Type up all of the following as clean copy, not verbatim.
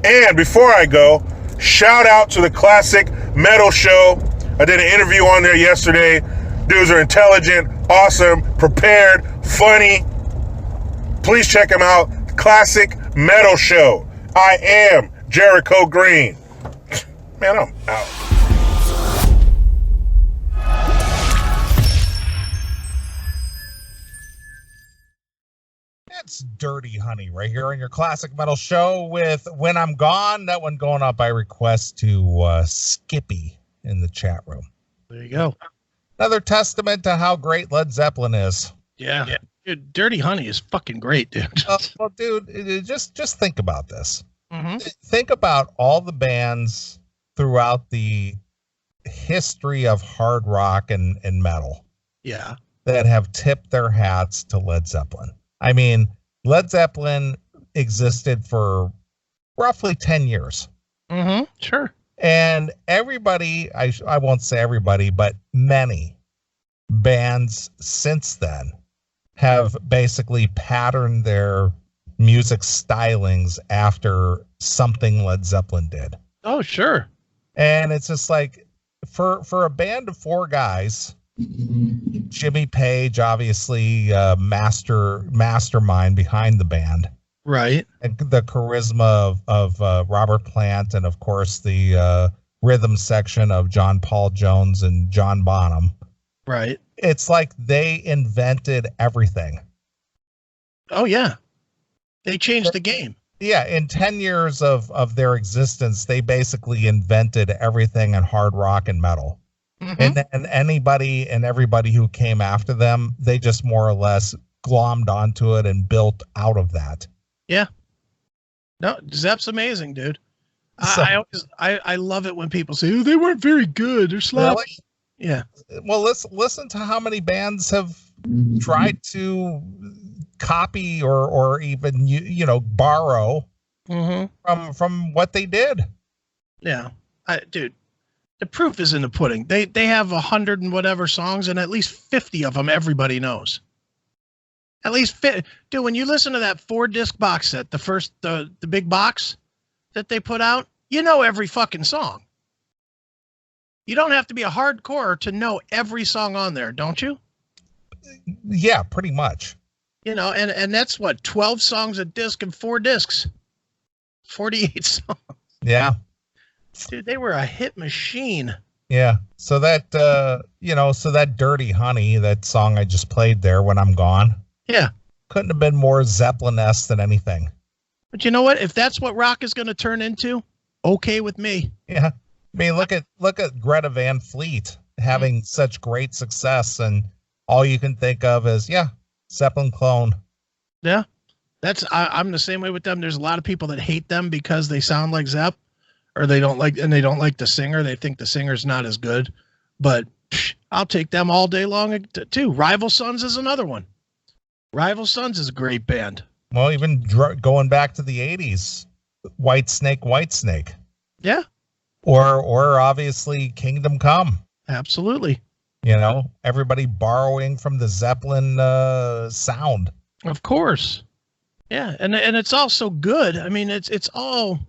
And before I go, shout out to the Classic Metal Show. I did an interview on there yesterday. Dudes are intelligent, awesome, prepared, funny. Please check them out. Classic Metal Show. I am Jericho Green. Man, I'm out. It's Dirty Honey right here on your Classic Metal Show with When I'm Gone. That one going up by request to Skippy in the chat room. There you go. Another testament to how great Led Zeppelin is. Yeah. Dude, Dirty Honey is fucking great, dude. Well, dude, just think about this. Mm-hmm. Think about all the bands throughout the history of hard rock and metal. Yeah. That have tipped their hats to Led Zeppelin. I mean, Led Zeppelin existed for roughly 10 years. Mm-hmm. Sure. And everybody, I won't say everybody, but many bands since then have basically patterned their music stylings after something Led Zeppelin did. Oh, sure. And it's just like, for a band of four guys, Jimmy Page, obviously, mastermind behind the band. Right. And the charisma of Robert Plant, and of course the rhythm section of John Paul Jones and John Bonham. Right. It's like they invented everything. Oh, yeah. They changed the game. Yeah, in 10 years of their existence, they basically invented everything in hard rock and metal. Mm-hmm. And anybody and everybody who came after them, they just more or less glommed onto it and built out of that. Yeah. No, Zepp's amazing, dude. So, I love it when people say, oh, they weren't very good. They're sloppy. Really? Yeah. Well, listen to how many bands have tried to copy or even borrow from what they did. Yeah. Dude, the proof is in the pudding. They have 100 and whatever songs, and at least 50 of them everybody knows. At least 50. Dude, when you listen to that 4-disc box set, the big box that they put out, you know every fucking song. You don't have to be a hardcore to know every song on there, don't you? Yeah, pretty much. And that's what, 12 songs a disc and 4 discs. 48 songs. Yeah. Dude, they were a hit machine. Yeah. So that, so that Dirty Honey, that song I just played there, When I'm Gone. Yeah. Couldn't have been more Zeppelin-esque than anything. But you know what? If that's what rock is going to turn into, okay with me. Yeah. I mean, look at Greta Van Fleet having such great success, and all you can think of is, Zeppelin clone. Yeah. I'm the same way with them. There's a lot of people that hate them because they sound like Zepp, or they don't like the singer. They think the singer's not as good, but I'll take them all day long too. Rival Sons is another one. Rival Sons is a great band. Well, even going back to the 80s, Whitesnake. Yeah. Or obviously Kingdom Come. Absolutely. Everybody borrowing from the Zeppelin sound. Of course. Yeah, and it's all so good. I mean, it's all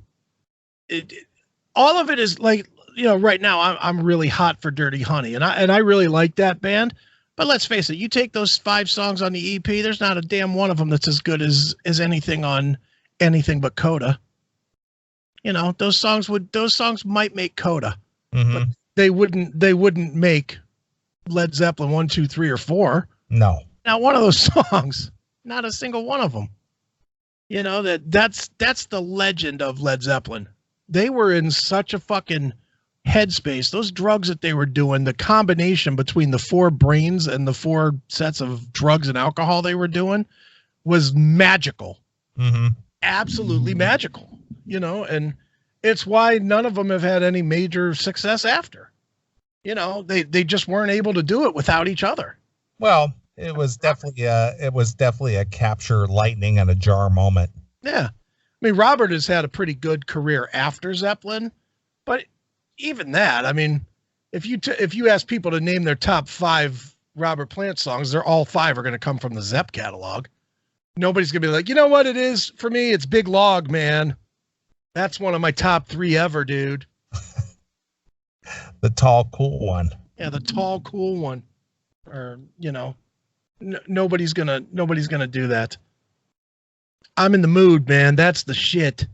of it is like, right now I'm really hot for Dirty Honey, and I really like that band. But let's face it, you take those 5 songs on the EP, there's not a damn one of them that's as good as anything on anything but Coda. Those songs might make Coda, but they wouldn't make Led Zeppelin 1, 2, 3, or 4. No. Not one of those songs. Not a single one of them. That's the legend of Led Zeppelin. They were in such a fucking headspace. Those drugs that they were doing, the combination between the 4 brains and the 4 sets of drugs and alcohol they were doing was magical. Absolutely magical. And it's why none of them have had any major success after. They just weren't able to do it without each other. Well, it was definitely a capture lightning in a jar moment. Yeah. I mean, Robert has had a pretty good career after Zeppelin, but even that, I mean, if you ask people to name their top 5 Robert Plant songs, they're all 5 are going to come from the Zepp catalog. Nobody's going to be like, you know what it is for me? It's Big Log, man. That's one of my top 3 ever, dude. The tall, cool one. Yeah, the tall, cool one. Or, nobody's gonna do that. I'm in the mood, man. That's the shit.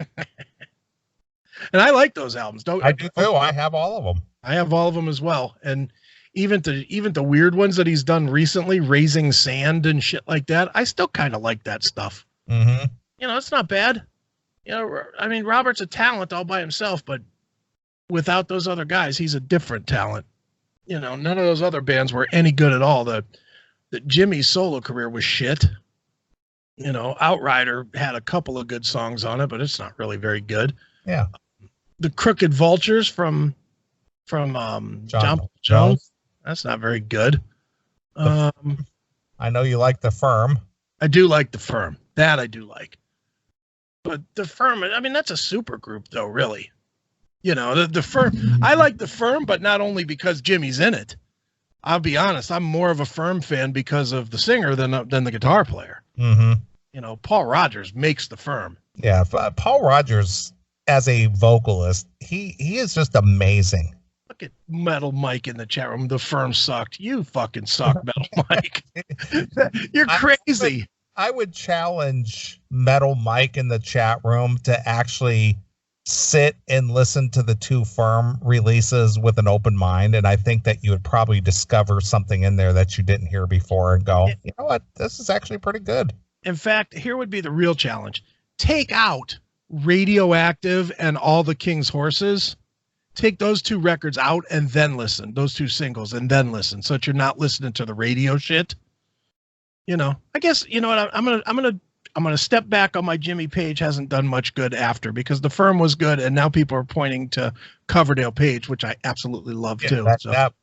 And I like those albums. I do too. I have all of them. I have all of them as well. And even the weird ones that he's done recently, Raising Sand and shit like that, I still kind of like that stuff. Mm-hmm. It's not bad. I mean, Robert's a talent all by himself, but without those other guys, he's a different talent. None of those other bands were any good at all. The Jimmy's solo career was shit. Outrider had a couple of good songs on it, but it's not really very good. Yeah. The Crooked Vultures from John Jones, that's not very good. I know you like The Firm. I do like The Firm. That I do like. But The Firm, I mean, that's a super group, though, really. The Firm, I like The Firm, but not only because Jimmy's in it. I'll be honest, I'm more of a Firm fan because of the singer than the guitar player. Mm-hmm. Paul Rodgers makes The Firm. Yeah, Paul Rodgers, as a vocalist, he is just amazing. Look at Metal Mike in the chat room. The Firm sucked. You fucking suck, Metal Mike. You're crazy. I would challenge Metal Mike in the chat room to actually sit and listen to the 2 Firm releases with an open mind, and I think that you would probably discover something in there that you didn't hear before and go, you know what, this is actually pretty good. In fact, here would be the real challenge. Take out Radioactive and All the King's Horses. Take those 2 records out and then listen. Those 2 singles and then listen, so that you're not listening to the radio shit. I guess what I'm gonna step back on my Jimmy Page hasn't done much good after, because The Firm was good, and now people are pointing to Coverdale Page, which I absolutely love too.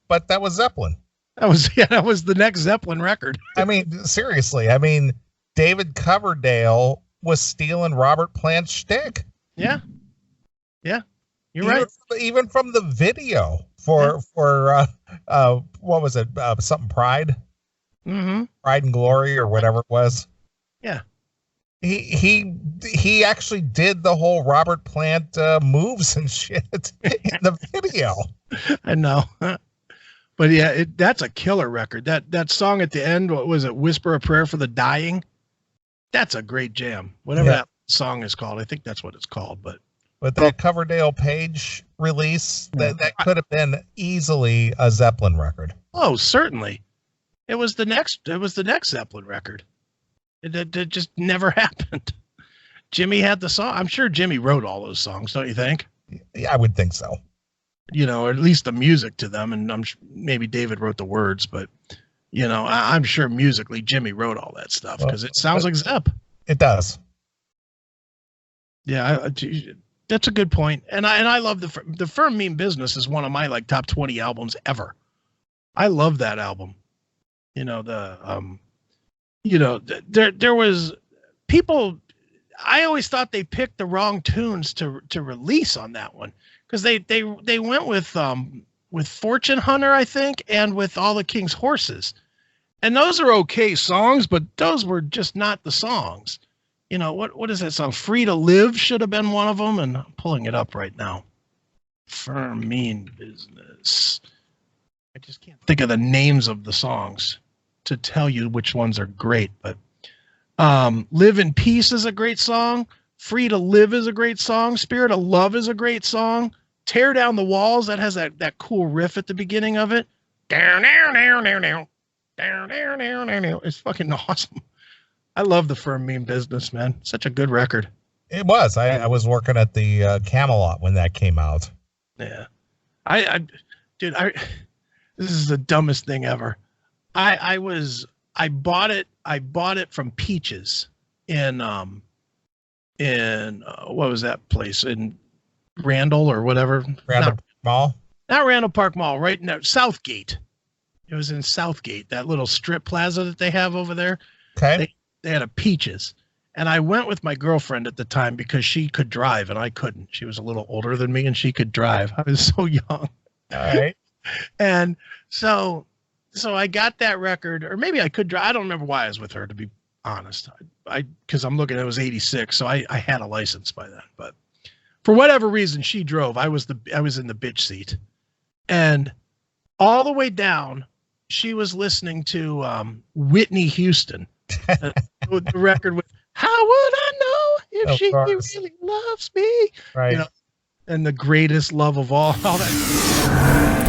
But that was Zeppelin. That was the next Zeppelin record. I mean, seriously. I mean, David Coverdale was stealing Robert Plant's shtick. Yeah. You're right. Even from the video for what was it? Something Pride? Mm-hmm. Pride and Glory or whatever it was. Yeah. He actually did the whole Robert Plant moves and shit in the video. I know. But yeah, that's a killer record. That song at the end, what was it? Whisper a Prayer for the Dying. That's a great jam. Whatever that song is called. I think that's what it's called. But that Coverdale Page release, that could have been easily a Zeppelin record. Oh, certainly. It was the next Zeppelin record. It just never happened. Jimmy had the song. I'm sure Jimmy wrote all those songs, don't you think? Yeah, I would think so. Or at least the music to them, and maybe David wrote the words, but I'm sure musically Jimmy wrote all that stuff, because it sounds like Zepp. It does. Yeah, that's a good point. And I love the Firm Mean Business is one of my top 20 albums ever. I love that album. There was people. I always thought they picked the wrong tunes to release on that one, because they went with Fortune Hunter, I think, and with All the King's Horses, and those are okay songs, but those were just not the songs. What is that song? Free to Live should have been one of them, and I'm pulling it up right now. Firm Mean Business. I just can't think of the names of the songs to tell you which ones are great, but Live in Peace is a great song. Free to Live is a great song. Spirit of Love is a great song. Tear Down the Walls, that has that cool riff at the beginning of it. Down, down, down, down, down. Down, down, down, down, down. It's fucking awesome. I love the Firm Mean Business, man. Such a good record. It was. I was working at the Camelot when that came out. Yeah. Dude, this is the dumbest thing ever. I bought it from Peaches in what was that place in Randall or whatever? Randall Mall? Not Randall Park Mall, right now, Southgate. It was in Southgate, that little strip plaza that they have over there. Okay. They had a Peaches. And I went with my girlfriend at the time because she could drive and I couldn't. She was a little older than me and she could drive. I was so young. All right. And so I got that record, or maybe I could drive. I don't remember why I was with her, to be honest. Because I'm looking, it was 86, so I had a license by then. But for whatever reason, she drove. I was in the bitch seat, and all the way down, she was listening to Whitney Houston, the record with "How Would I Know If She Really Loves Me?" Right. And the greatest love of all that.